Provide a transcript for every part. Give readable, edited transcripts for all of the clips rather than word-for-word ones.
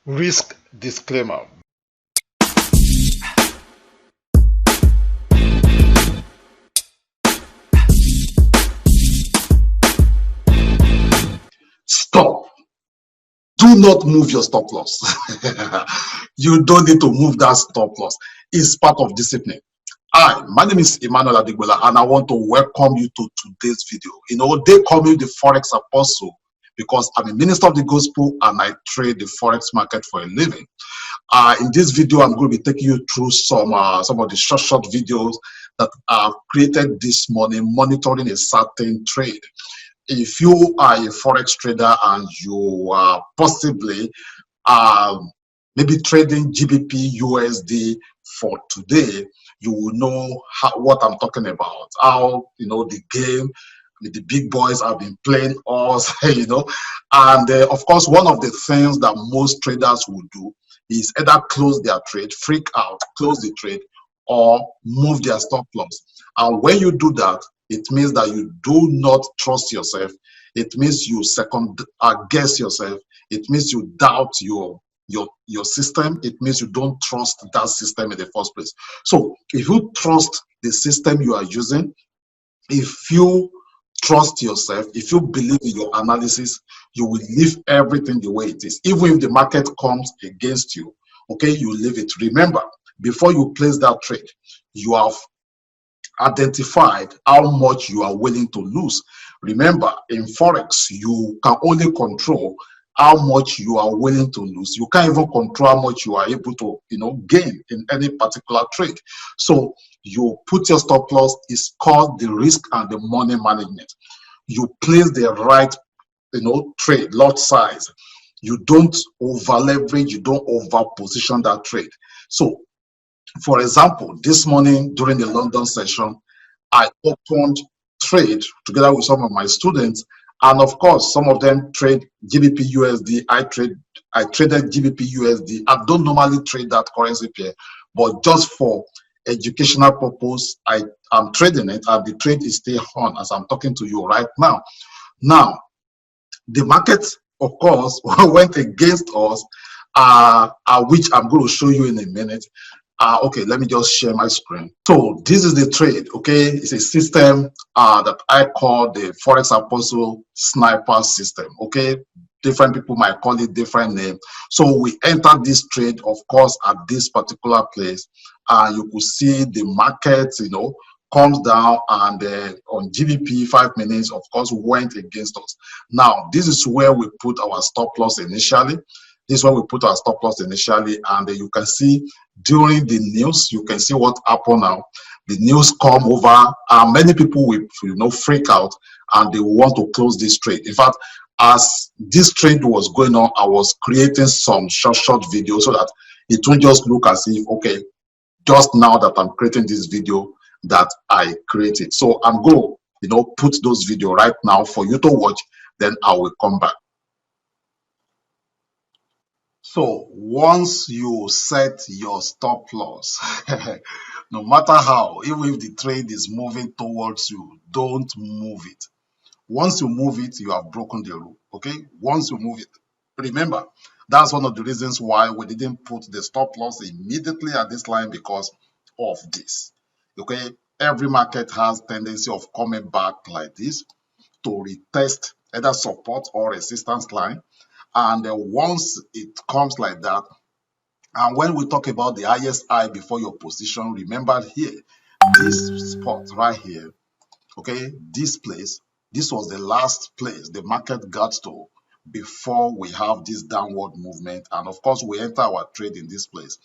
Risk disclaimer. Stop. Do not move your stop loss. You don't need to move that stop loss. It's part of discipline. Hi, my name is Emmanuel Adigbola, and I want to welcome you to today's video. They call me the Forex Apostle because I'm a minister of the gospel and I trade the Forex market for a living. In this video, I'm going to be taking you through some of the short videos that I've created this morning, monitoring a certain trade. If you are a Forex trader and you are possibly maybe trading GBP USD for today, you will know what I'm talking about. How the game with the big boys have been playing us, and of course, one of the things that most traders will do is either close their trade, freak out, close the trade, or move their stop loss. And when you do that, it means that you do not trust yourself. It means you second guess yourself. It means you doubt your system. It means you don't trust that system in the first place. So if you trust the system you are using, if you trust yourself, if you believe in your analysis, you will leave everything the way it is. Even if the market comes against you, okay, you leave it. Remember, before you place that trade, you have identified how much you are willing to lose. Remember, in Forex, you can only control how much you are willing to lose. You can't even control how much you are able to, gain in any particular trade. So you put your stop loss. Is called the risk and the money management. You place the right, trade lot size. You don't over leverage. You don't over position that trade. So, for example, this morning during the London session, I opened trade together with some of my students, and of course, some of them trade GBP USD. I traded GBP USD. I don't normally trade that currency pair, but just for educational purpose, I am trading it, and the trade is still on as I'm talking to you right now. Now, the market, of course, went against us, which I'm going to show you in a minute. Okay, let me just share my screen. So this is the trade. Okay, it's a system that I call the Forex Apostle sniper system. Okay, different people might call it different name. So we entered this trade, of course, at this particular place, and you could see the market, comes down, and on GBP 5 minutes, of course, went against us. Now this is where we put our stop loss initially. This is where we put our stop loss initially, and you can see during the news, you can see what happened now. The news come over, and many people will, freak out, and they want to close this trade. In fact, as this trade was going on, I was creating some short videos so that it won't just look as if, okay, just now that I'm creating this video that I created. So I'm going to, put those videos right now for you to watch, then I will come back. So once you set your stop loss, no matter how, even if the trade is moving towards you, don't move it. Once you move it, you have broken the rule. Okay, once you move it, remember, that's one of the reasons why we didn't put the stop loss immediately at this line, because of this. Okay, every market has tendency of coming back like this to retest either support or resistance line. And once it comes like that, and when we talk about the highest high before your position, remember here, this spot right here, okay, this place, this was the last place the market got to before we have this downward movement. And of course, we enter our trade in this place.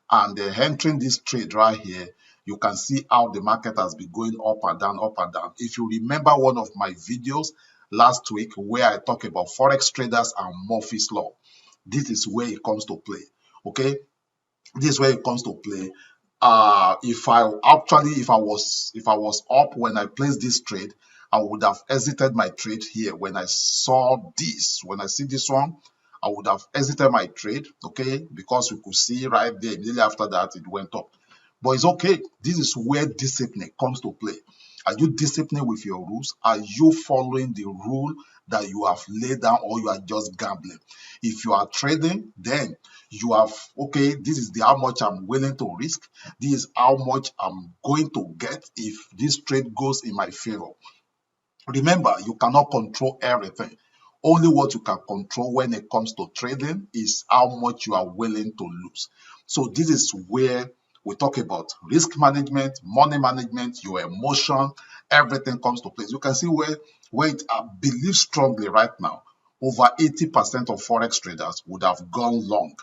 And entering this trade right here, you can see how the market has been going up and down, up and down. If you remember one of my videos last week where I talk about Forex traders and Murphy's Law, this is where it comes to play. Okay, this is where it comes to play. If I was up when I placed this trade, I would have exited my trade here. When I saw this, when I see this one, I would have exited my trade, okay, because you could see right there immediately after that it went up. But it's okay. This is where discipline comes to play. Are you disciplined with your rules? Are you following the rule that you have laid down, or you are just gambling. If you are trading, then you have, okay, this is how much I'm willing to risk. This is how much I'm going to get if this trade goes in my favor. Remember, you cannot control everything. Only what you can control when it comes to trading is how much you are willing to lose. So this is where we talk about risk management, money management, your emotion, everything comes to place. You can see where it, I believe strongly right now, over 80% of Forex traders would have gone long,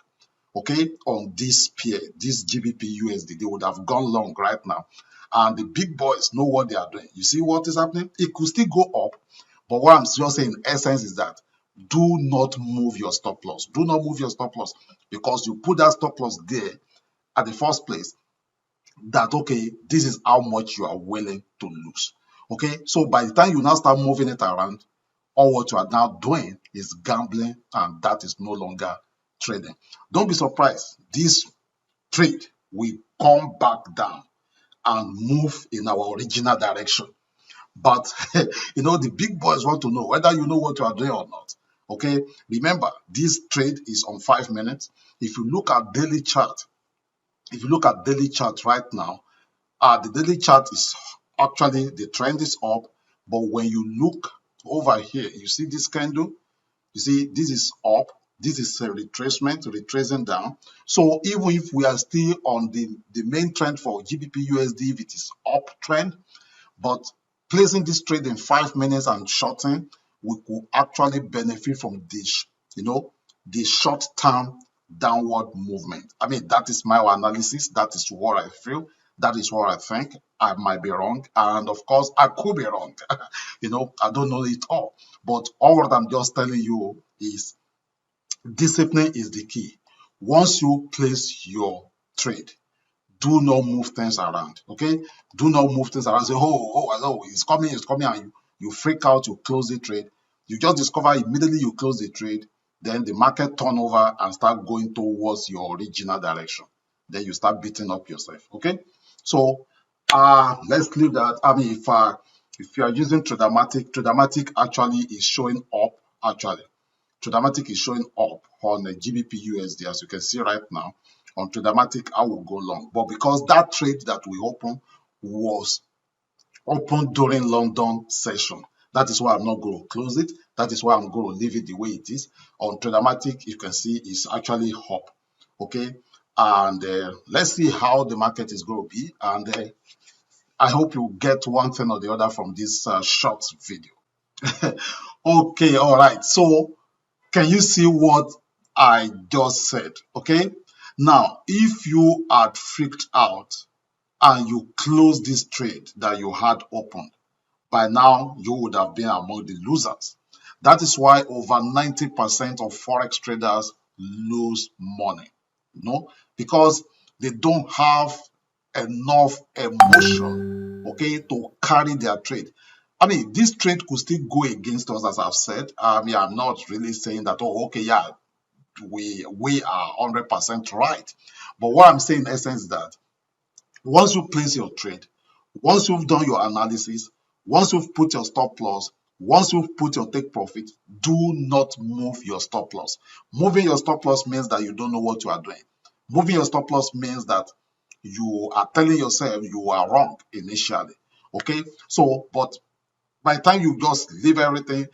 okay, on this pair, this GBP USD. They would have gone long right now. And the big boys know what they are doing. You see what is happening? It could still go up. But what I'm just saying in essence is that do not move your stop loss. Do not move your stop loss, because you put that stop loss there at the first place, that, okay, this is how much you are willing to lose. Okay, so by the time you now start moving it around, all what you are now doing is gambling, and that is no longer trading. Don't be surprised. This trade will come back down and move in our original direction. But the big boys want to know whether you know what you are doing or not. Okay, remember, this trade is on 5 minutes. If you look at daily chart, right now, the daily chart is actually, the trend is up. But when you look over here, you see this candle. You see, this is up. This is a retracement, retracing down. So even if we are still on the main trend for GBP USD, if it is uptrend, but placing this trade in 5 minutes and shorting, we could actually benefit from this, the short-term downward movement. I mean, that is my analysis. That is what I feel. That is what I think. I might be wrong. And of course, I could be wrong. I don't know it all. But all what I'm just telling you is discipline is the key. Once you place your trade, do not move things around. Okay, do not move things around. Say, oh, it's coming, and you freak out, you close the trade. You just discover immediately you close the trade, then the market turn over and start going towards your original direction. Then you start beating up yourself. Okay, so let's leave that. I mean, if you are using Tradermatic actually is showing up. Actually, Tradermatic is showing up on the GBP USD, as you can see right now. On Tradermatic, I will go long. But because that trade that we opened was opened during London session, that is why I'm not going to close it. That is why I'm going to leave it the way it is. On Tradermatic, you can see it's actually up. Okay, and let's see how the market is going to be. And I hope you get one thing or the other from this short video. Okay, all right. So can you see what I just said? Okay. Now, if you had freaked out and you closed this trade that you had opened, by now you would have been among the losers. That is why over 90% of Forex traders lose money, because they don't have enough emotion, okay, to carry their trade. I mean, this trade could still go against us, as I've said. I mean, I'm not really saying that, oh, okay, yeah, we are 100% right. But what I'm saying in essence is that once you place your trade, once you've done your analysis, once you've put your stop loss, once you've put your take profit, do not move your stop loss. Moving your stop loss means that you don't know what you are doing. Moving your stop loss means that you are telling yourself you are wrong initially. Okay, so but by the time you just leave everything,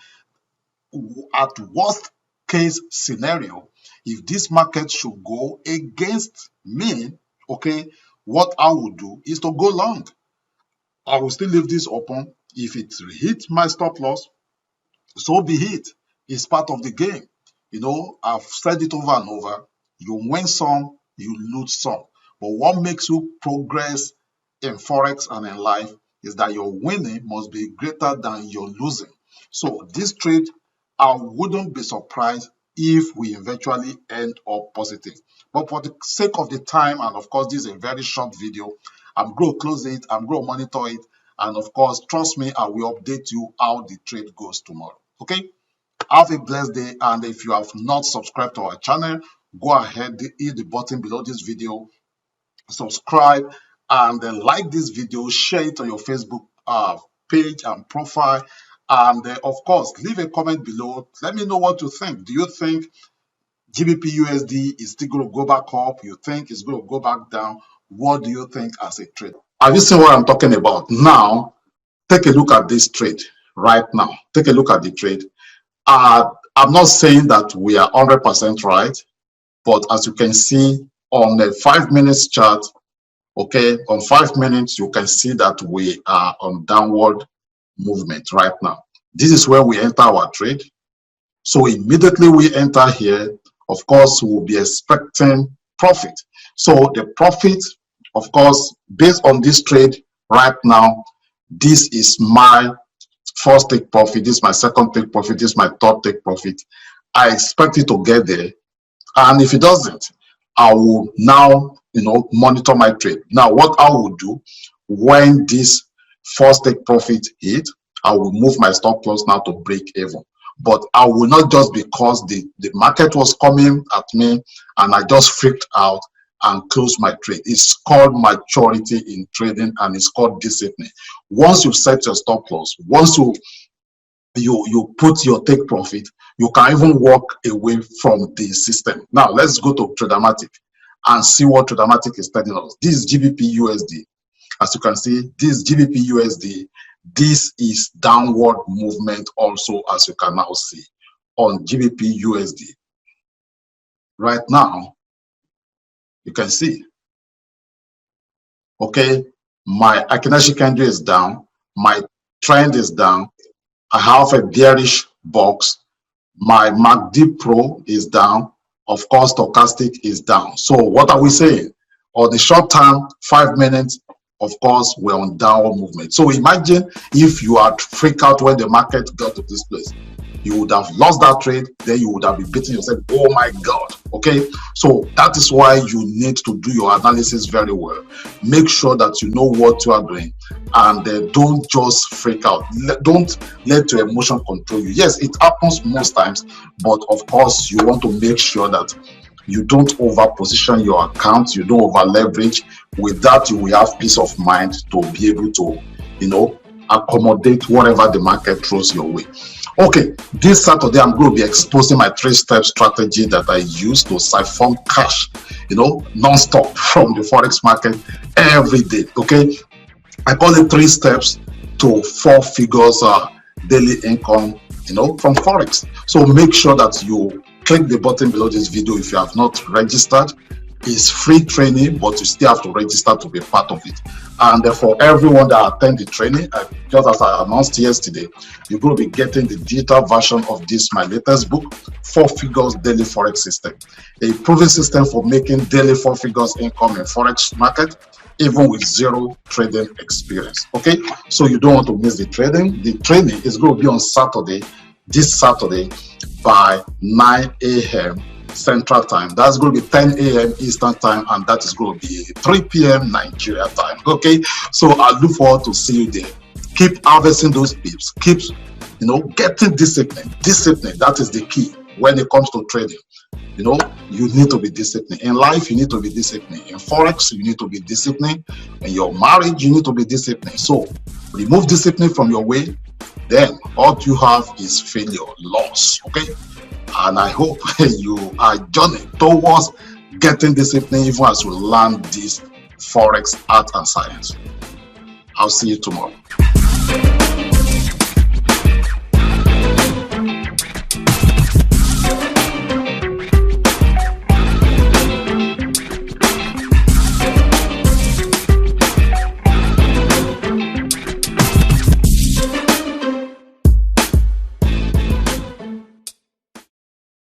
at worst case scenario, if this market should go against me, okay, what I will do is to go long. I will still leave this open. If it hits my stop loss, so be it. It's part of the game. I've said it over and over. You win some, you lose some. But what makes you progress in Forex and in life is that your winning must be greater than your losing. So this trade, I wouldn't be surprised if we eventually end up positive. But for the sake of the time, and of course, this is a very short video, I'm going to close it, I'm going to monitor it, and of course, trust me, I will update you how the trade goes tomorrow. Okay? Have a blessed day, and if you have not subscribed to our channel, go ahead, hit the button below this video, subscribe, and then like this video, share it on your Facebook page and profile, And of course, leave a comment below. Let me know what you think. Do you think GBP USD is still going to go back up? You think it's going to go back down? What do you think as a trade? Have you seen what I'm talking about? Now, take a look at this trade right now. Take a look at the trade. I'm not saying that we are 100% right, but as you can see on the 5 minutes chart, okay, on 5 minutes, you can see that we are on downward movement right now. This is where we enter our trade. So immediately we enter here, of course, we'll be expecting profit. So the profit, of course, based on this trade right now, this is my first take profit, this is my second take profit, this is my third take profit. I expect it to get there. And if it doesn't, I will now, monitor my trade. Now, what I will do when this first take profit hit, I will move my stop loss now to break even. But I will not just because the market was coming at me and I just freaked out and closed my trade. It's called maturity in trading and it's called discipline. Once you set your stop loss, once you put your take profit, you can even walk away from the system. Now let's go to Tradermatic and see what Tradermatic is telling us. This is GBP USD. As you can see, this is GBP USD. This is downward movement also, as you can now see on GBP USD. Right now, you can see, okay, my Akinashi candle is down, my trend is down, I have a bearish box, my MACD Pro is down, of course, stochastic is down. So what are we saying? On the short term, 5 minutes, of course, we're on downward movement. So imagine if you had freaked out when the market got to this place. You would have lost that trade, then you would have been beating yourself. Oh my God. Okay. So that is why you need to do your analysis very well. Make sure that you know what you are doing and don't just freak out. Don't let your emotion control you. Yes, it happens most times, but of course, you want to make sure that you don't over position your account, you don't over leverage. With that, you will have peace of mind to be able to, accommodate whatever the market throws your way. Okay, this Saturday, I'm going to be exposing my 3-step strategy that I use to siphon cash, non-stop from the Forex market every day. Okay, I call it 3 steps to 4 figures daily income, from Forex. So make sure that you click the button below this video if you have not registered. It's free training, but you still have to register to be part of it. And for everyone that attend the training, just as I announced yesterday, you're going to be getting the digital version of this, my latest book, 4 Figures Daily Forex System, a proven system for making daily 4 figures income in Forex market, even with zero trading experience. Okay, so you don't want to miss the trading. The training is going to be on Saturday, this Saturday, by 9 a.m. Central Time. That's going to be 10 a.m. Eastern Time, and that is going to be 3 p.m. Nigeria time. Okay, so I look forward to see you there. Keep harvesting those pips. Keep, getting discipline. Discipline, that is the key when it comes to trading. You need to be disciplined. In life, you need to be disciplined. In Forex, you need to be disciplined. In your marriage, you need to be disciplined. So remove discipline from your way, then all you have is failure, loss. Okay, and I hope you are journeying towards getting discipline even as you learn this Forex art and science. I'll see you tomorrow.